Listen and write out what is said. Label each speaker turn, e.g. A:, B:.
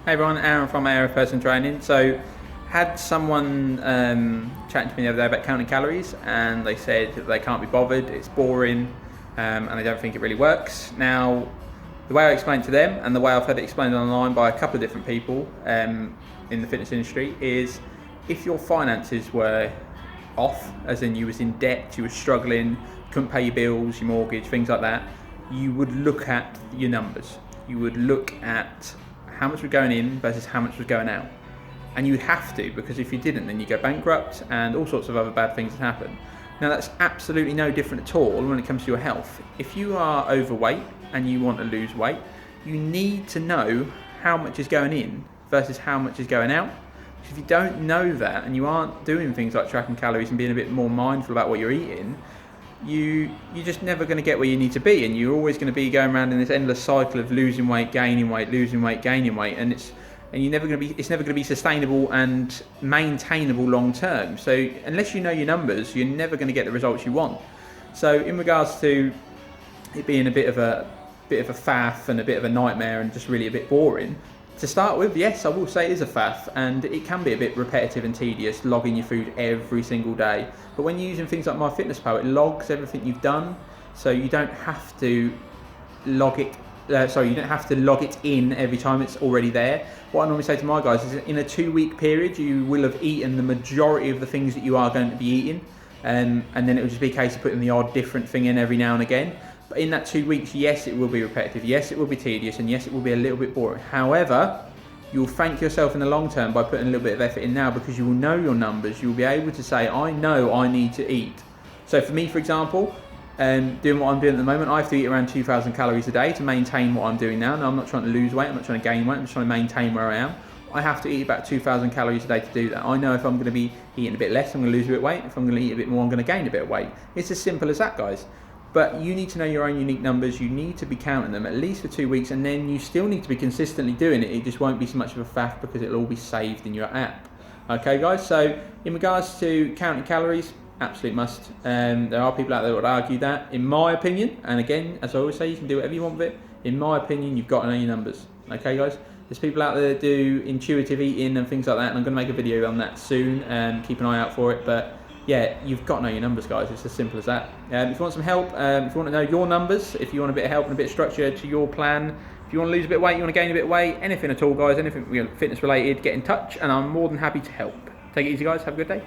A: Hey everyone, Aaron from A.R.F Personal Training. So, had someone chatting to me the other day about counting calories, and they said that they can't be bothered, it's boring, and they don't think it really works. Now, the way I explained to them, and the way I've had it explained online by a couple of different people in the fitness industry, is if your finances were off, as in you was in debt, you were struggling, couldn't pay your bills, your mortgage, things like that, you would look at your numbers. You would look at how much was going in versus how much was going out. And you would have to, because if you didn't, then you go bankrupt and all sorts of other bad things would happen. Now that's absolutely no different at all when it comes to your health. If you are overweight and you want to lose weight, you need to know how much is going in versus how much is going out. Because if you don't know that and you aren't doing things like tracking calories and being a bit more mindful about what you're eating, you're just never going to get where you need to be, and you're always going to be going around in this endless cycle of losing weight, gaining weight, losing weight, gaining weight, and it's never going to be sustainable and maintainable long term. So unless you know your numbers, you're never going to get the results you want. So in regards to it being a bit of a faff and a bit of a nightmare and just really a bit boring, to start with, yes, I will say it is a faff, and it can be a bit repetitive and tedious, logging your food every single day. But when you're using things like MyFitnessPal, it logs everything you've done, so you don't have to log it. You don't have to log it in every time it's already there. What I normally say to my guys is, in a 2-week period, you will have eaten the majority of the things that you are going to be eating, and then it will just be a case of putting the odd different thing in every now and again. But in that 2 weeks, yes, it will be repetitive, yes, it will be tedious, and yes, it will be a little bit boring. However, you'll thank yourself in the long term by putting a little bit of effort in now, because you will know your numbers. You'll be able to say, I know I need to eat. So for me, for example, doing what I'm doing at the moment, I have to eat around 2,000 calories a day to maintain what I'm doing now. Now, I'm not trying to lose weight, I'm not trying to gain weight, I'm just trying to maintain where I am. I have to eat about 2,000 calories a day to do that. I know if I'm going to be eating a bit less, I'm going to lose a bit of weight. If I'm going to eat a bit more, I'm going to gain a bit of weight. It's as simple as that, guys. But you need to know your own unique numbers. You need to be counting them at least for 2 weeks, and then you still need to be consistently doing it. It just won't be so much of a faff, because it'll all be saved in your app. Okay, guys, so in regards to counting calories, absolute must. There are people out there that would argue that. In my opinion, and again, as I always say, you can do whatever you want with it. In my opinion, you've got to know your numbers. Okay, guys? There's people out there that do intuitive eating and things like that, and I'm going to make a video on that soon, and keep an eye out for it. But yeah, you've got to know your numbers, guys. It's as simple as that. If you want some help, if you want to know your numbers, if you want a bit of help and a bit of structure to your plan, if you want to lose a bit of weight, you want to gain a bit of weight, anything at all, guys, anything fitness related, get in touch, and I'm more than happy to help. Take it easy, guys. Have a good day.